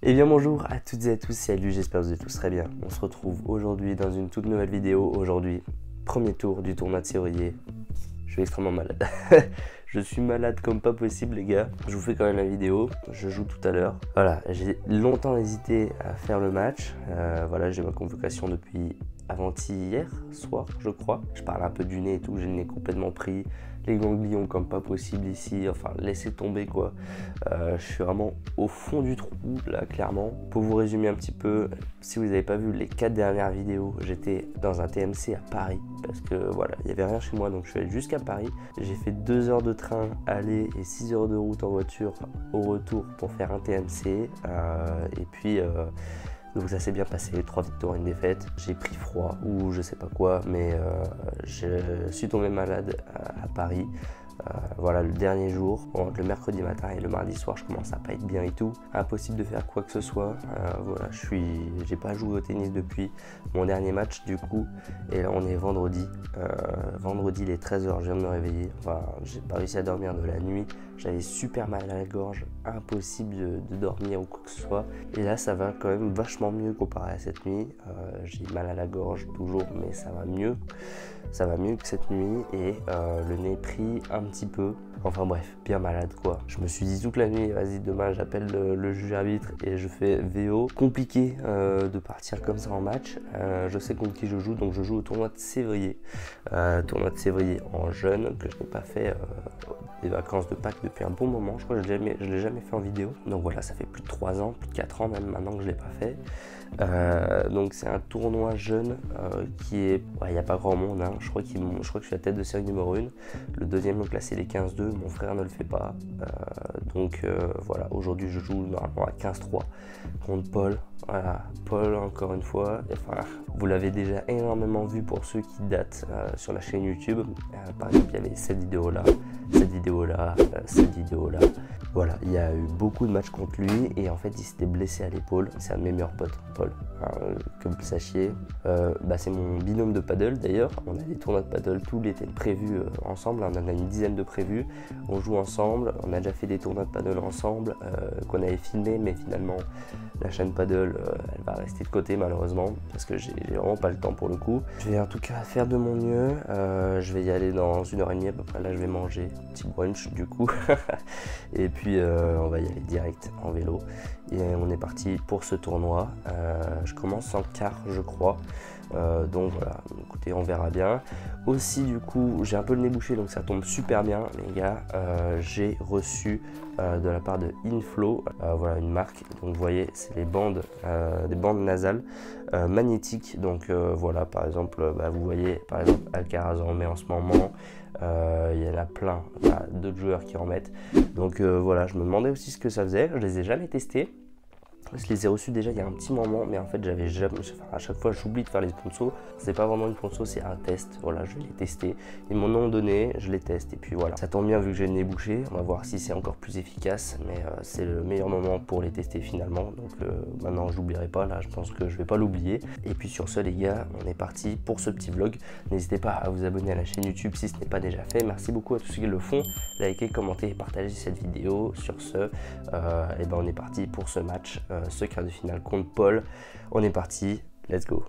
Eh bien bonjour à toutes et à tous, salut, j'espère que vous allez tous très bien. On se retrouve aujourd'hui dans une toute nouvelle vidéo. Aujourd'hui, premier tour du tournoi de février. Je suis extrêmement malade. Je suis malade comme pas possible les gars. Je vous fais quand même la vidéo, je joue tout à l'heure. Voilà, j'ai longtemps hésité à faire le match. Voilà, j'ai ma convocation depuis avant-hier soir je crois. Je parle un peu du nez et tout, j'ai le nez complètement pris. Les ganglions comme pas possible ici, enfin laissez tomber quoi. Je suis vraiment au fond du trou là clairement. Pour vous résumer un petit peu, si vous n'avez pas vu les 4 dernières vidéos, j'étais dans un TMC à Paris parce que voilà, il n'y avait rien chez moi donc je suis allé jusqu'à Paris. J'ai fait 2 heures de train aller et 6 heures de route en voiture au retour pour faire un TMC et puis donc ça s'est bien passé, 3 victoires, 1 défaite. J'ai pris froid ou je sais pas quoi, mais je suis tombé malade à Paris. Voilà, le dernier jour, le mercredi matin et le mardi soir, je commence à pas être bien et tout. Impossible de faire quoi que ce soit. Voilà, j'ai pas joué au tennis depuis mon dernier match du coup. Et là, on est vendredi. Vendredi, les 13h, je viens de me réveiller. Enfin, j'ai pas réussi à dormir de la nuit. J'avais super mal à la gorge, impossible de dormir ou quoi que ce soit. Et là, ça va quand même vachement mieux comparé à cette nuit. J'ai mal à la gorge toujours, mais ça va mieux. Ça va mieux que cette nuit et le nez pris un petit peu. Enfin bref, bien malade quoi. Je me suis dit toute la nuit, vas-y demain j'appelle le juge arbitre et je fais VO. Compliqué de partir comme ça en match. Je sais contre qui je joue, donc je joue au tournoi de Sévrier. Tournoi de Sévrier en jeune que je n'ai pas fait des vacances de Pâques depuis un bon moment. Je crois que je ne l'ai jamais fait en vidéo. Donc voilà, ça fait plus de 3 ans, plus de 4 ans même maintenant que je ne l'ai pas fait. Donc c'est un tournoi jeune qui est... Il n'y a pas grand monde, hein. Je crois que je suis la tête de série numéro 1. Le deuxième me classé les 15-2, mon frère ne le fait pas. Donc voilà, aujourd'hui je joue normalement à 15-3 contre Paul. Voilà, Paul encore une fois. Enfin, vous l'avez déjà énormément vu pour ceux qui datent sur la chaîne YouTube. Par exemple, il y avait cette vidéo là, cette vidéo là, cette vidéo là. Voilà, il y a eu beaucoup de matchs contre lui et en fait il s'était blessé à l'épaule. C'est un de mes meilleurs potes, Paul. Que vous le sachiez, c'est mon binôme de paddle d'ailleurs. On a des tournois de paddle tout l'été prévus ensemble. On en a une dizaine de prévus. On joue ensemble. On a déjà fait des tournois de paddle ensemble qu'on avait filmé, mais finalement la chaîne paddle elle va rester de côté malheureusement parce que j'ai vraiment pas le temps pour le coup. Je vais en tout cas faire de mon mieux. Je vais y aller dans 1h30 à peu près. Là je vais manger un petit brunch du coup. Et puis on va y aller direct en vélo et on est parti pour ce tournoi. Je commence en quart je crois, donc voilà, écoutez on verra bien. Aussi du coup j'ai un peu le nez bouché donc ça tombe super bien les gars. J'ai reçu de la part de Inflow, voilà une marque, donc vous voyez c'est les bandes, des bandes nasales magnétiques. Donc voilà par exemple, vous voyez par exemple Alcaraz en met en ce moment. Il y en a plein d'autres joueurs qui en mettent. Donc voilà, je me demandais aussi ce que ça faisait. Je les ai jamais testés. Je les ai reçus déjà il y a un petit moment, mais en fait j'avais jamais, à chaque fois j'oublie de faire les sponsors. C'est pas vraiment une sponsor, c'est un test. Voilà, je vais les tester. Ils m'en ont donné, je les teste et puis voilà. Ça tombe bien vu que j'ai le nez bouché. On va voir si c'est encore plus efficace, mais c'est le meilleur moment pour les tester finalement. Donc maintenant j'oublierai pas. Là, je pense que je vais pas l'oublier. Et puis sur ce les gars, on est parti pour ce petit vlog. N'hésitez pas à vous abonner à la chaîne YouTube si ce n'est pas déjà fait. Merci beaucoup à tous ceux qui le font. Likez, commentez et partagez cette vidéo. Sur ce, on est parti pour ce match. Ce quart de finale contre Paul. On est parti, let's go.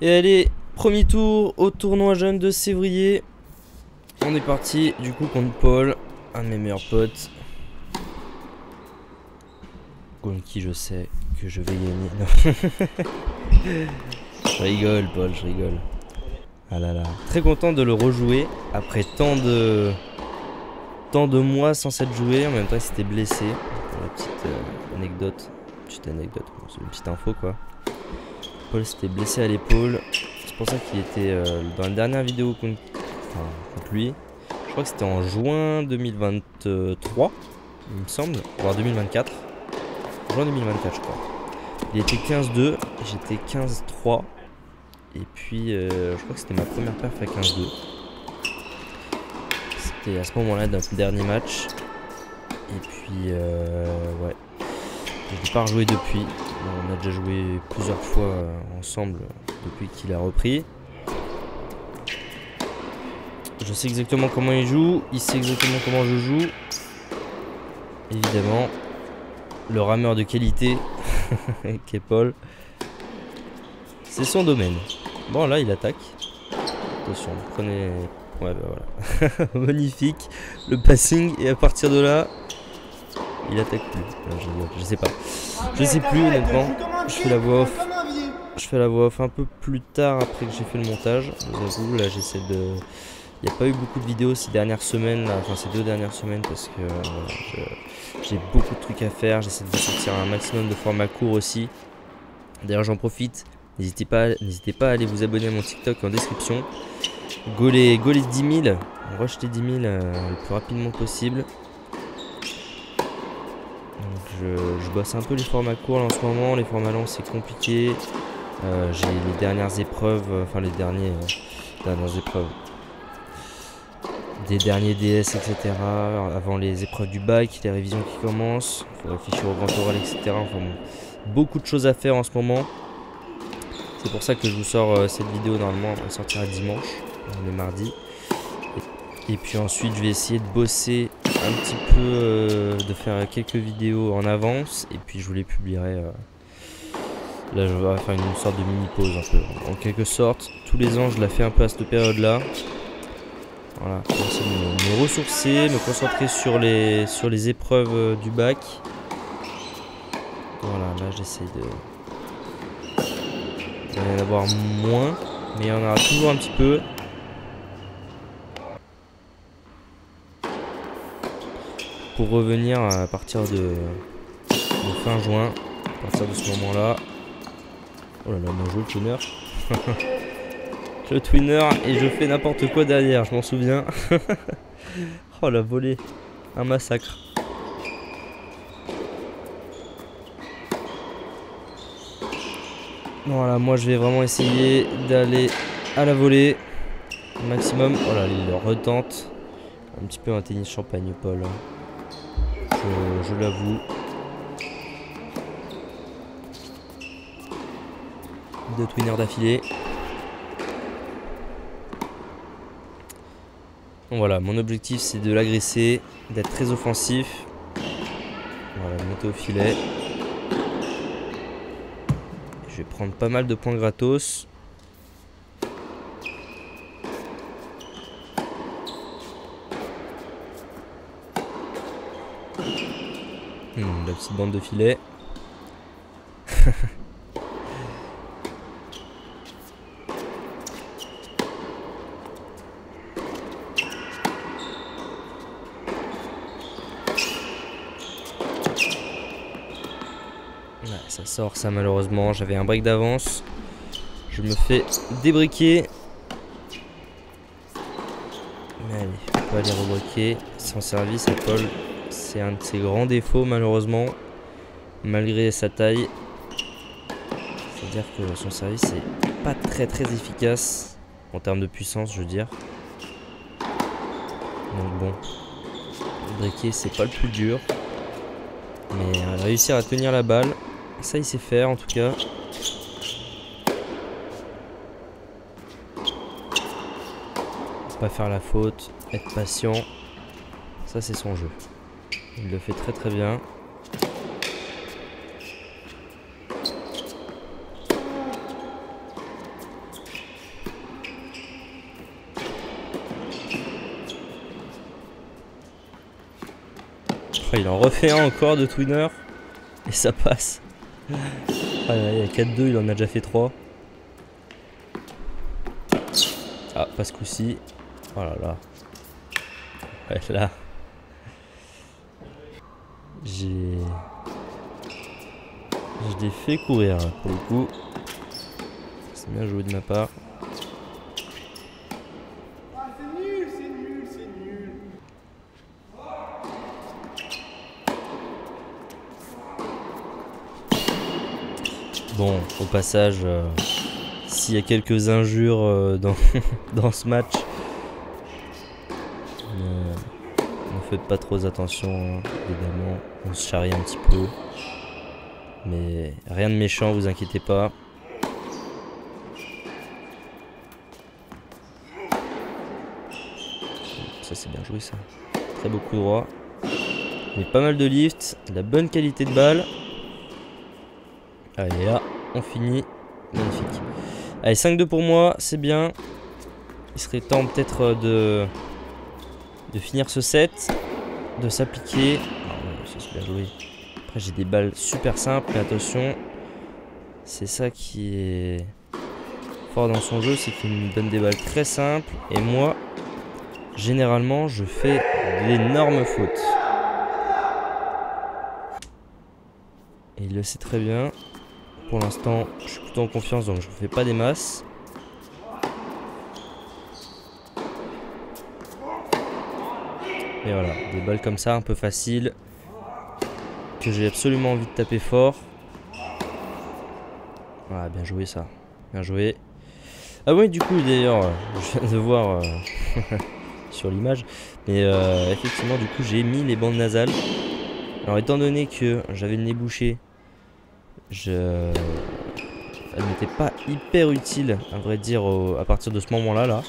Et allez, premier tour au tournoi jeune de Sévrier. On est parti du coup contre Paul, un de mes meilleurs potes. Contre qui je sais que je vais gagner. Non. Je rigole Paul, je rigole. Ah là là. Très content de le rejouer après tant de mois sans s'être joué. En même temps il s'était blessé. Pour la petite anecdote. C'est une petite info quoi. Paul s'était blessé à l'épaule. C'est pour ça qu'il était dans la dernière vidéo contre lui. Je crois que c'était en juin 2023, il me semble, voire 2024. Juin 2024, je crois. Il était 15-2, j'étais 15-3. Et puis, je crois que c'était ma première perf à 15-2. C'était à ce moment-là notre dernier match. Et puis, ouais. Je n'ai pas rejoué depuis. On a déjà joué plusieurs fois ensemble depuis qu'il a repris. Je sais exactement comment il joue. Il sait exactement comment je joue. Évidemment. Le rameur de qualité, qui est Paul. C'est son domaine. Bon, là, il attaque. Attention, prenez... Ouais, bah voilà. Magnifique. Le passing. Et à partir de là, il attaque plus. Je sais pas. Je sais plus, honnêtement. Je fais la voix off. Je fais la voix off un peu plus tard après que j'ai fait le montage. Je vous avoue, là, j'essaie de... Il n'y a pas eu beaucoup de vidéos ces dernières semaines, là, enfin ces 2 dernières semaines, parce que voilà, j'ai beaucoup de trucs à faire. J'essaie de sortir un maximum de formats courts aussi. D'ailleurs, j'en profite. N'hésitez pas à aller vous abonner à mon TikTok en description. Go les 10 000. Rush les 10 000 le plus rapidement possible. Donc je bosse un peu les formats courts là, en ce moment. Les formats longs, c'est compliqué. J'ai les dernières épreuves, enfin les dernières épreuves. Des derniers DS, etc. Avant les épreuves du bac, les révisions qui commencent. Il faut réfléchir au grand oral, etc. Enfin bon, beaucoup de choses à faire en ce moment. C'est pour ça que je vous sors cette vidéo. Normalement, elle sortira dimanche. On est mardi. Et puis ensuite, je vais essayer de bosser un petit peu, de faire quelques vidéos en avance. Et puis je vous les publierai. Là, je vais faire une sorte de mini-pause un peu. En quelque sorte, tous les ans, je la fais un peu à cette période-là. Voilà, pour essayer de me ressourcer, me concentrer sur les épreuves du bac. Voilà, là j'essaie d'en avoir moins, mais il y en aura toujours un petit peu. Pour revenir à partir de fin juin, à partir de ce moment-là. Oh là là, bien joué le twinner. Le twinner et je fais n'importe quoi derrière, je m'en souviens. Oh la volée, un massacre. Voilà, moi je vais vraiment essayer d'aller à la volée au maximum. Oh là, il le retente. Un petit peu un tennis champagne, Paul. Je l'avoue. 2 twinners d'affilée. Bon, voilà, mon objectif c'est de l'agresser, d'être très offensif. Voilà, monter au filet. Je vais prendre pas mal de points gratos. La petite bande de filet. Ouais, ça sort ça malheureusement, j'avais un break d'avance. Je me fais débriquer. Mais allez, on peut aller rebriquer. Son service à Paul, c'est un de ses grands défauts malheureusement. Malgré sa taille. C'est-à-dire que son service est pas très efficace. En termes de puissance je veux dire. Donc bon. Briquer c'est pas le plus dur. Mais réussir à tenir la balle. Ça il sait faire en tout cas. Pas faire la faute, être patient. Ça c'est son jeu. Il le fait très bien. Oh, il en refait un encore de twinner. Et ça passe. Ah, il y a 4-2, il en a déjà fait 3. Ah, pas ce coup-ci. Oh là là. Ouais, là. Je l'ai fait courir là, pour le coup. C'est bien joué de ma part. Ah, c'est nul, c'est nul, c'est nul. Bon, au passage, s'il y a quelques injures dans ce match, ne faites pas trop attention, évidemment. On se charrie un petit peu. Mais rien de méchant, vous inquiétez pas. Ça c'est bien joué ça. Très beau coup droit. Mais pas mal de lift, de la bonne qualité de balle. Allez là, on finit. Magnifique. Allez, 5-2 pour moi, c'est bien. Il serait temps peut-être de finir ce set. De s'appliquer. Ah, ça c'est bien joué. Après j'ai des balles super simples, mais attention. C'est ça qui est fort dans son jeu, c'est qu'il me donne des balles très simples. Et moi, généralement, je fais d'énormes fautes. Et il le sait très bien. Pour l'instant, je suis plutôt en confiance, donc je ne fais pas des masses. Et voilà, des balles comme ça, un peu faciles, que j'ai absolument envie de taper fort. Voilà, bien joué ça. Bien joué. Ah oui, du coup, d'ailleurs, je viens de voir sur l'image. Mais effectivement, du coup, j'ai mis les bandes nasales. Alors, étant donné que j'avais le nez bouché, elle n'était pas hyper utile, à vrai dire, à partir de ce moment-là.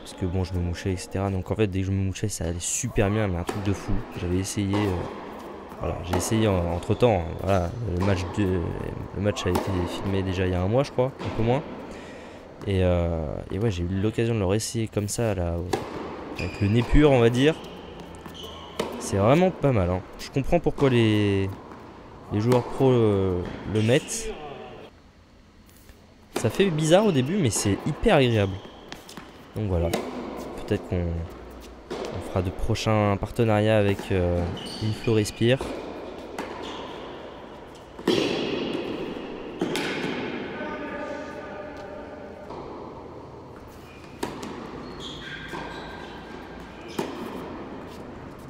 Parce que bon, je me mouchais, etc. Donc en fait, dès que je me mouchais, ça allait super bien, mais un truc de fou. J'avais essayé... voilà, j'ai essayé entre temps. Voilà, le match a été filmé déjà il y a un mois, je crois, un peu moins. Et ouais, j'ai eu l'occasion de le réessayer comme ça, là, avec le nez pur, on va dire. C'est vraiment pas mal. Hein. Je comprends pourquoi les joueurs pro le mettent. Ça fait bizarre au début, mais c'est hyper agréable. Donc voilà. Peut-être qu'on fera de prochains partenariats avec Inflo Respire.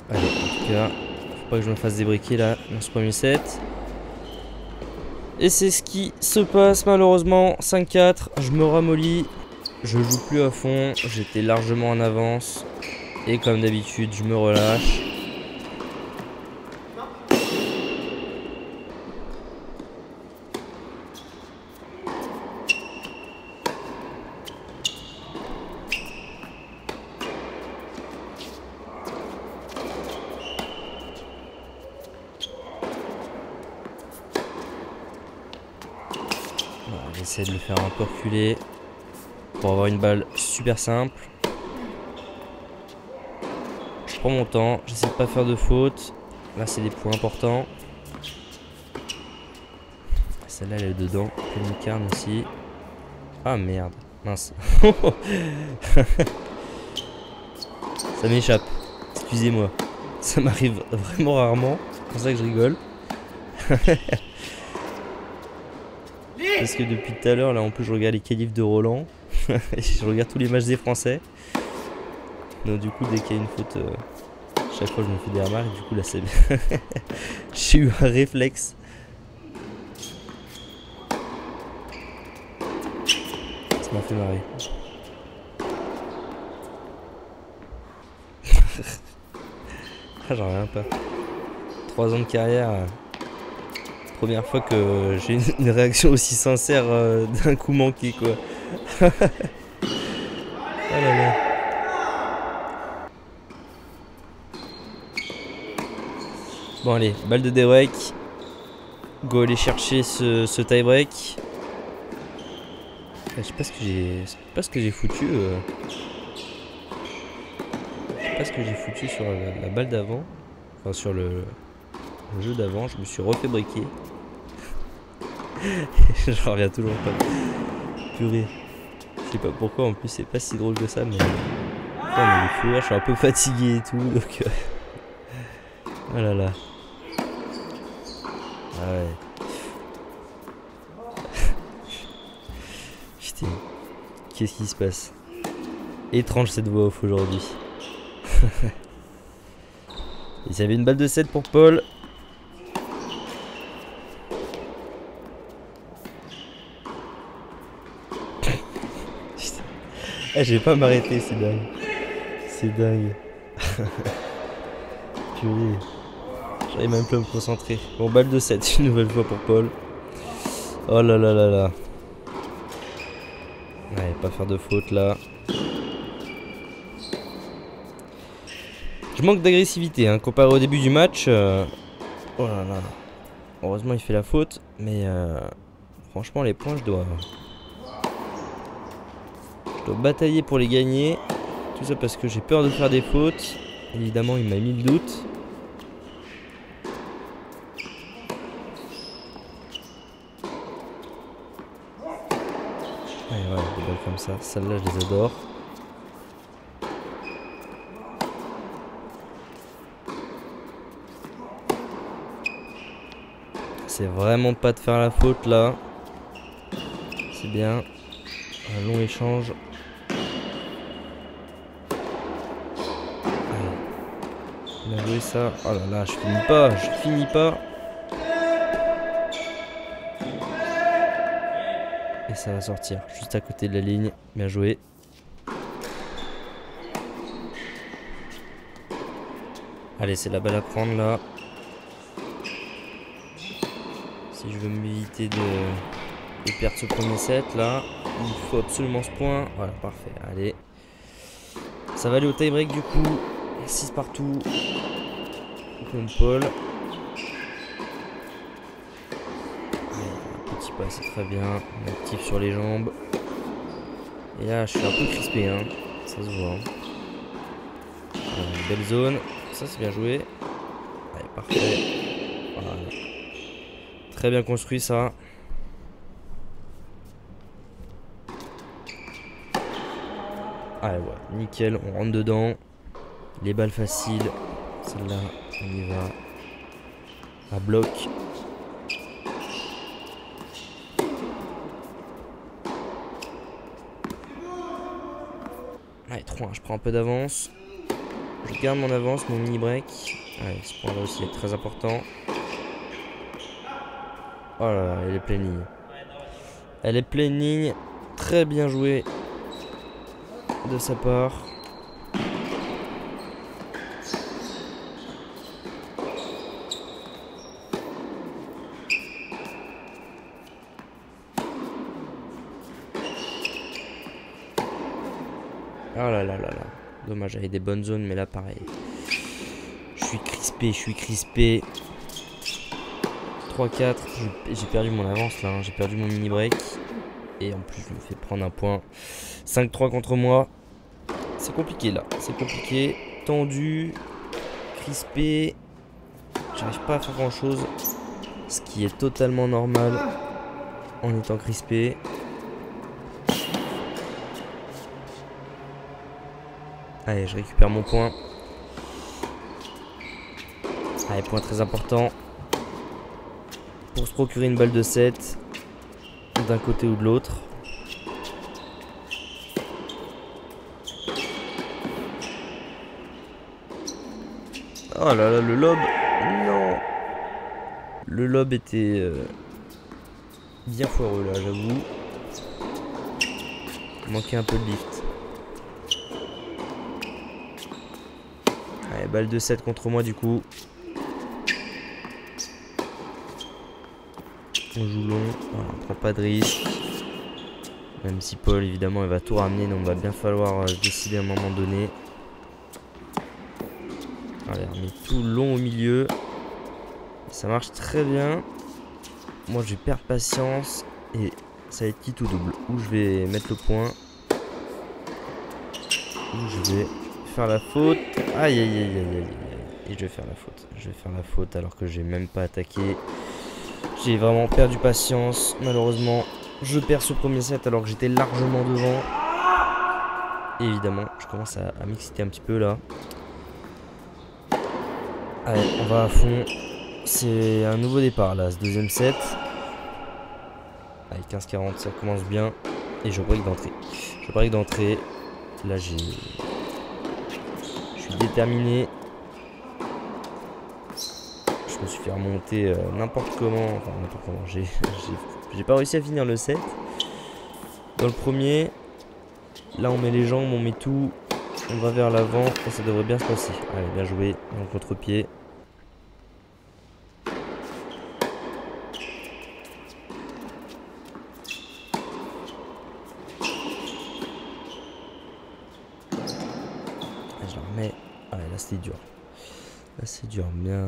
Allez, en tout cas, faut pas que je me fasse débriquer là dans ce premier set. Et c'est ce qui se passe malheureusement. 5-4, je me ramollis. Je joue plus à fond, j'étais largement en avance. Et comme d'habitude, je me relâche. Voilà, j'essaie de le faire un peu reculer pour avoir une balle super simple. Je prends mon temps, j'essaie de pas faire de faute. Là c'est des points importants. Celle-là elle est dedans, une lucarne aussi. Ah merde, mince. Ça m'échappe, excusez-moi. Ça m'arrive vraiment rarement, c'est pour ça que je rigole. Parce que depuis tout à l'heure, là en plus je regarde les qualifs de Roland. Je regarde tous les matchs des Français. Donc du coup dès qu'il y a une faute, chaque fois je me fais des remarques. Du coup là c'est bien. J'ai eu un réflexe. Ça m'a fait marrer. Ah, j'en reviens pas. 3 ans de carrière. Première fois que j'ai une réaction aussi sincère d'un coup manqué quoi. Oh là là. Bon allez, balle de D-break. Go aller chercher ce tie break. Je sais pas ce que j'ai foutu. Je sais pas ce que j'ai foutu sur la balle d'avant. Enfin sur le jeu d'avant. Je me suis refait briquer. Je reviens toujours pas. Purée. Je sais pas pourquoi, en plus c'est pas si drôle que ça, mais... Putain, mais les fous rires, je suis un peu fatigué et tout, donc... Oh là là. Ah ouais. Putain. Qu'est-ce qui se passe? Étrange cette voix off aujourd'hui. Il y avait une balle de 7 pour Paul. Eh, je vais pas m'arrêter, c'est dingue. C'est dingue. Purée. J'arrive même plus à me concentrer. Bon, balle de 7 une nouvelle fois pour Paul. Oh là là là là. Ouais, pas faire de faute là. Je manque d'agressivité hein, comparé au début du match. Oh là là. Heureusement il fait la faute. Mais franchement les points je dois batailler pour les gagner. Tout ça parce que j'ai peur de faire des fautes. Évidemment il m'a mis le doute. Ouais, des balles comme ça. Celles-là je les adore. C'est vraiment pas de faire la faute là. C'est bien. Un long échange. Allez. Bien joué ça. Oh là là, je finis pas. Je finis pas. Et ça va sortir. Juste à côté de la ligne. Bien joué. Allez, c'est la balle à prendre là. Si je veux m'éviter de perdre ce premier set là, il faut absolument ce point. Voilà, parfait. Allez. Ça va aller au tie-break du coup. 6 partout. Comme Paul. Allez, un petit pas, c'est très bien. On active sur les jambes. Et là, je suis un peu crispé. Hein. Ça se voit. Hein. Une belle zone. Ça, c'est bien joué. Allez, parfait. Voilà. Très bien construit ça. Allez ouais, nickel, on rentre dedans. Les balles faciles. Celle-là, on y va. À bloc. Allez, 3-1, je prends un peu d'avance. Je garde mon avance, mon mini break. Allez, ce point là aussi est très important. Oh là là, elle est pleine ligne. Elle est pleine ligne. Très bien joué de sa part. Oh là là là là. Dommage, j'avais des bonnes zones, mais là pareil. Je suis crispé. 3-4, j'ai perdu mon avance là, hein. J'ai perdu mon mini break. Et en plus je me fais prendre un point. 5-3 contre moi. C'est compliqué là, c'est compliqué. Tendu, crispé. J'arrive pas à faire grand chose. Ce qui est totalement normal en étant crispé. Allez, je récupère mon point. Allez, point très important. Pour se procurer une balle de 7 d'un côté ou de l'autre. Oh là là, le lob. Non. Le lob était bien foireux là, j'avoue. Il manquait un peu de lift. Allez, balle de 7 contre moi du coup. On joue long, voilà, on prend pas de risque. Même si Paul évidemment il va tout ramener, donc il va bien falloir décider à un moment donné. Allez, on met tout long au milieu. Ça marche très bien. Moi je vais perdre patience et ça va être quitte ou double. Où je vais mettre le point. Où je vais faire la faute. Aïe aïe aïe aïe aïe aïe. Et je vais faire la faute. Je vais faire la faute alors que j'ai même pas attaqué. J'ai vraiment perdu patience. Malheureusement, je perds ce premier set alors que j'étais largement devant. Et évidemment, je commence à m'exciter un petit peu là. Allez, on va à fond. C'est un nouveau départ là, ce deuxième set. Allez, 15-40, ça commence bien. Et je break d'entrée. Je break d'entrée. Là, je suis déterminé. Je me suis fait remonter n'importe comment. Enfin, n'importe comment. J'ai pas réussi à finir le set. Dans le premier. Là on met les jambes, on met tout. On va vers l'avant et ça devrait bien se passer. Allez, bien joué. Dans le contre-pied. Je la remets. Allez, là c'était dur. Là c'est dur. Bien.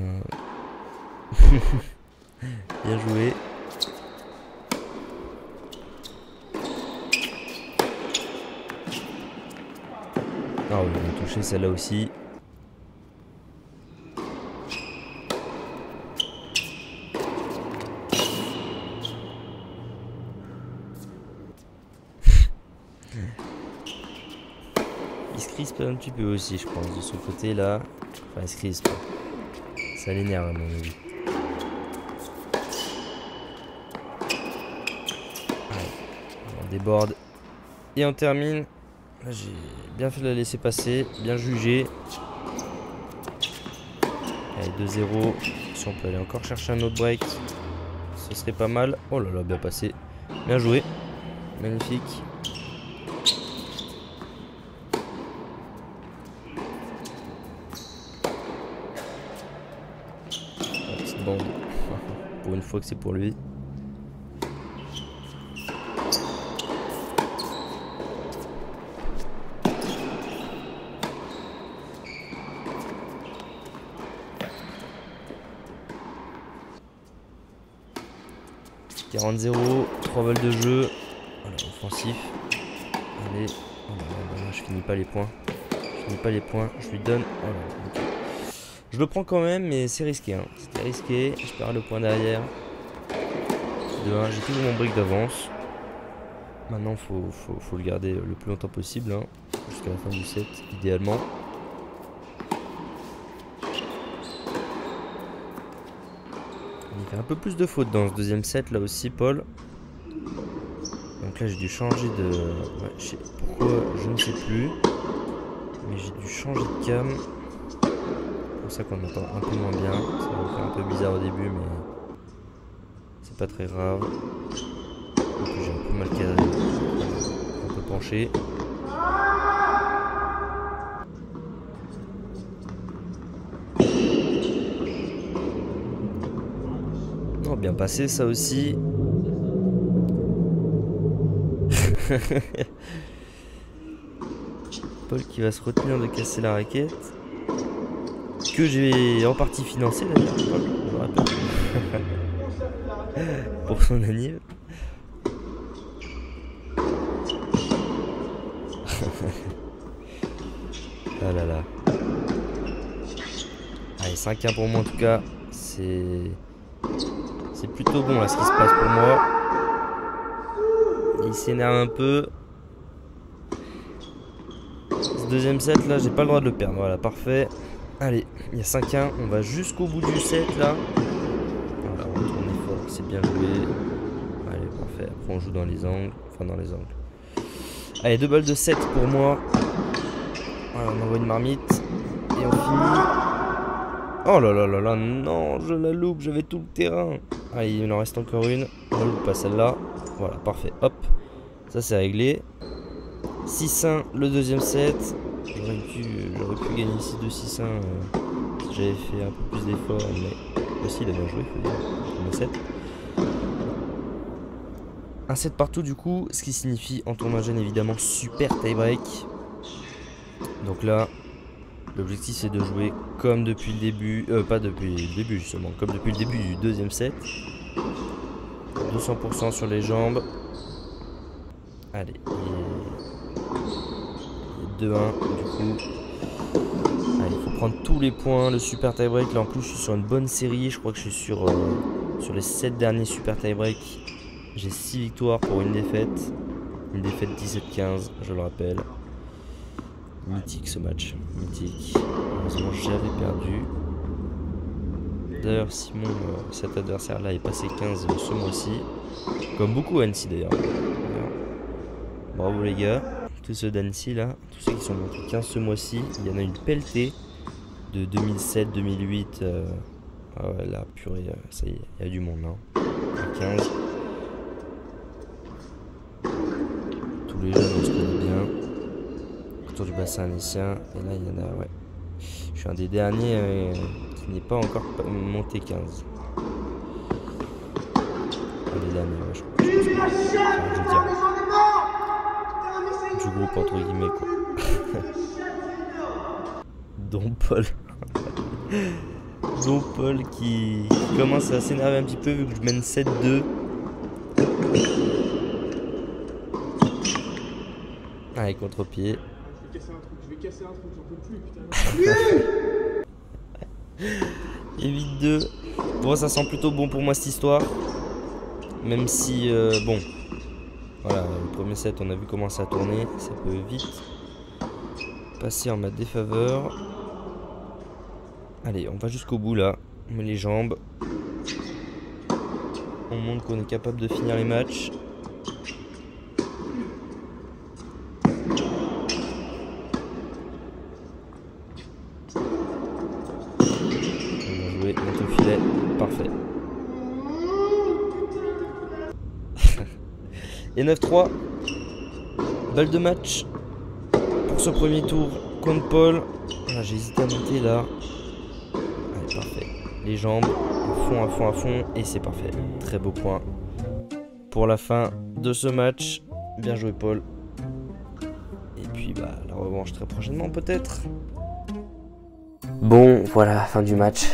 Bien joué. Ah oui, on a touché celle-là aussi. Il se crispe un petit peu aussi, je pense, de ce côté-là. Enfin, il se crispe. Ça l'énerve à mon avis. Allez, on déborde. Et on termine. J'ai bien fait de la laisser passer, bien jugé. Allez, 2-0. Si on peut aller encore chercher un autre break, ce serait pas mal. Oh là là, bien passé. Bien joué. Magnifique. La petite bande. Pour une fois que c'est pour lui. « 40-0, 3 balles de jeu. Voilà, offensif. Allez, oh là là, je finis pas les points. Je lui donne. Oh là là, okay. Je le prends quand même, mais c'est risqué. Hein. C'était risqué. Je perds le point derrière. 2-1, j'ai toujours mon break d'avance. Maintenant, faut le garder le plus longtemps possible. Hein, jusqu'à la fin du set, idéalement. Il fait un peu plus de fautes dans ce deuxième set là aussi, Paul. Donc là j'ai dû changer de... Ouais, je sais pourquoi, je ne sais plus. Mais j'ai dû changer de cam. C'est pour ça qu'on entend un peu moins bien. Ça va faire un peu bizarre au début, mais c'est pas très grave. Donc j'ai un peu mal cadré. Un peu penché. Oh, bien passé ça aussi. Paul qui va se retenir de casser la raquette. Que j'ai en partie financé d'ailleurs, je le rappelle. Pour son anniv. Ah là là. Allez, 5-1 pour moi en tout cas. C'est plutôt bon là ce qui se passe pour moi. Il s'énerve un peu. Ce deuxième set là, j'ai pas le droit de le perdre. Voilà, parfait. Allez, il y a 5-1. On va jusqu'au bout du set là. Voilà, on retourne fort, c'est bien joué. Allez, parfait. Après on joue dans les angles. Enfin dans les angles. Allez, 2 balles de 7 pour moi. Voilà, on envoie une marmite. Et on finit. Oh là là là là, non, je la loupe, j'avais tout le terrain. Allez, il en reste encore une. On loupe pas celle-là. Voilà, parfait. Hop, ça c'est réglé. 6-1 le deuxième set. J'aurais pu gagner ici 2-6-1 si j'avais fait un peu plus d'efforts. Mais aussi, il a bien joué, faut dire. Le set. Un set partout du coup, ce qui signifie en tournoi jeune évidemment super tie-break. Donc là, l'objectif c'est de jouer comme depuis le début, pas depuis le début justement, comme depuis le début du deuxième set. 200% sur les jambes. Allez, 2-1 du coup. Allez, il faut prendre tous les points, le super tie-break. Là en plus je suis sur une bonne série, je crois que je suis sur les 7 derniers super tie-break. J'ai 6 victoires pour une défaite. Une défaite 17-15, je le rappelle. Mythique ce match, mythique. Heureusement j'avais perdu. D'ailleurs Simon, cet adversaire là est passé 15 ce mois-ci. Comme beaucoup Annecy d'ailleurs. Bravo les gars. Tous ceux d'Annecy là, tous ceux qui sont montés 15 ce mois-ci. Il y en a une pelletée de 2007, 2008. Ah ouais là purée, ça y est, il y a du monde là. 15. Tous les jeunes on se connaît bien. autour du bassin annécien. Et là, il y en a, ouais. Je suis un des derniers qui n'est pas encore monté 15. Un des derniers, ouais, je crois. Je veux dire. Du groupe, entre guillemets, quoi. Dom Paul. Dom Paul qui commence à s'énerver un petit peu vu que je mène 7-2. Allez, contre-pied. Je vais casser un truc, j'en peux plus, putain. Et 8-2. Bon, ça sent plutôt bon pour moi cette histoire. Même si, bon. Voilà, le premier set, on a vu comment ça tournait. Ça peut vite passer en ma défaveur. Allez, on va jusqu'au bout là. On met les jambes. On montre qu'on est capable de finir les matchs. Bien joué, monte au filet. Parfait. Et 9-3. Balle de match pour ce premier tour contre Paul. Ah, j'ai hésité à monter là. Allez, parfait. Les jambes à fond. Et c'est parfait. Très beau point pour la fin de ce match. Bien joué, Paul. Et puis, bah, la revanche très prochainement, peut-être. Bon, voilà, fin du match,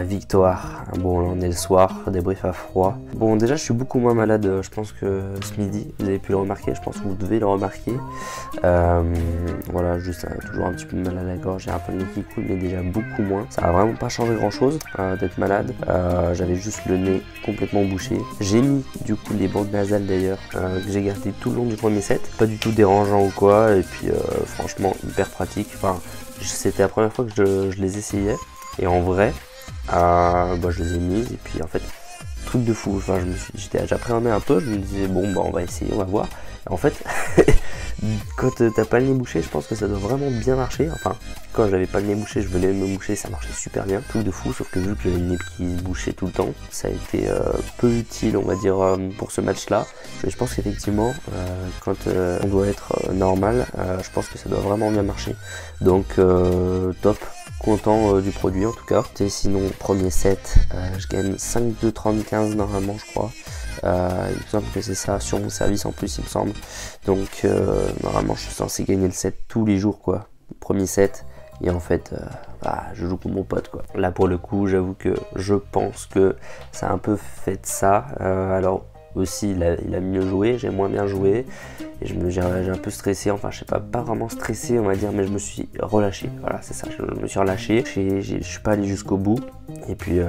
victoire. Bon, là on est le soir, débrief à froid. Bon, déjà je suis beaucoup moins malade, je pense que ce midi, vous avez pu le remarquer, je pense que vous devez le remarquer. Voilà, juste toujours un petit peu mal à la gorge, j'ai un peu le nez qui coule, mais déjà beaucoup moins. Ça a vraiment pas changé grand chose d'être malade. J'avais juste le nez complètement bouché. J'ai mis du coup les bandes nasales d'ailleurs, que j'ai gardé tout le long du premier set. Pas du tout dérangeant ou quoi, et puis franchement hyper pratique. Enfin, c'était la première fois que je les essayais et en vrai je les ai mises et puis en fait truc de fou, enfin j'appréhendais un peu, je me disais bon bah on va essayer, on va voir et en fait quand t'as pas le nez bouché je pense que ça doit vraiment bien marcher. Enfin quand j'avais pas le nez bouché je venais me moucher, ça marchait super bien, truc de fou, sauf que vu que j'avais le nez qui se bouchait tout le temps ça a été peu utile on va dire pour ce match là. Mais je pense qu'effectivement quand on doit être normal je pense que ça doit vraiment bien marcher, donc top, content du produit en tout cas. Et sinon premier set je gagne 5-2 30-15 normalement je crois. Il me semble que c'est ça sur mon service en plus il me semble, donc normalement je suis censé gagner le set tous les jours quoi, le premier set. Et en fait je joue pour mon pote quoi. Là pour le coup j'avoue que je pense que ça a un peu fait de ça. Alors aussi il a mieux joué, j'ai moins bien joué et j'ai un peu stressé, enfin je sais pas vraiment stressé on va dire, mais je me suis relâché, voilà c'est ça, je me suis relâché, je suis pas allé jusqu'au bout et puis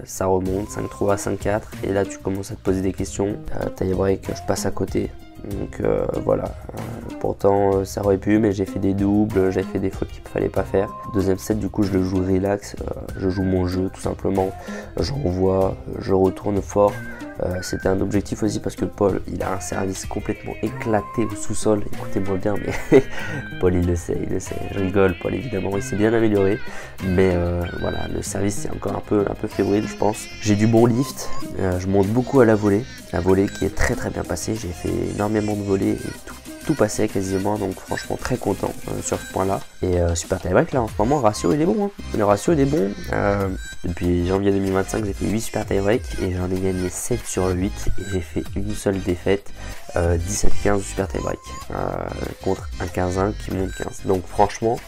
ça remonte 5-3 à 5-4 et là tu commences à te poser des questions, tie break je passe à côté. Donc voilà, pourtant ça aurait pu, mais j'ai fait des doubles, j'ai fait des fautes qu'il ne fallait pas faire. Deuxième set du coup je le joue relax, je joue mon jeu tout simplement, j'envoie, je retourne fort. C'était un objectif aussi parce que Paul il a un service complètement éclaté au sous-sol, écoutez-moi bien mais Paul il le sait, je rigole, Paul évidemment il s'est bien amélioré, mais voilà le service c'est encore un peu fébrile je pense. J'ai du bon lift, je monte beaucoup à la volée qui est très bien passée, j'ai fait énormément de volées et tout passait quasiment, donc franchement très content sur ce point là. Et super tie break là en ce moment, le ratio il est bon, le ratio il est bon. Depuis janvier 2025 j'ai fait 8 super tie break et j'en ai gagné 7 sur 8 et j'ai fait une seule défaite, 17-15 super tie break contre un 15-1 qui monte 15, donc franchement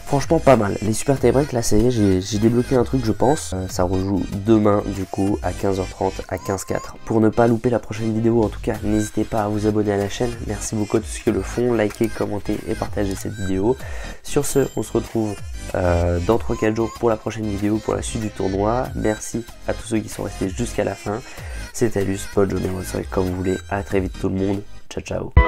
pas mal. Les super tie break là ça y est, j'ai débloqué un truc je pense, ça rejoue demain du coup à 15h30 à 15-4. Pour ne pas louper la prochaine vidéo en tout cas n'hésitez pas à vous abonner à la chaîne, merci beaucoup à tous ceux qui le font, likez, commentez et partagez cette vidéo. Sur ce on se retrouve dans 3-4 jours pour la prochaine vidéo, pour la suite du tournoi. Merci à tous ceux qui sont restés jusqu'à la fin. C'était Alus, Paul, Johnny, comme vous voulez. À très vite tout le monde. Ciao ciao.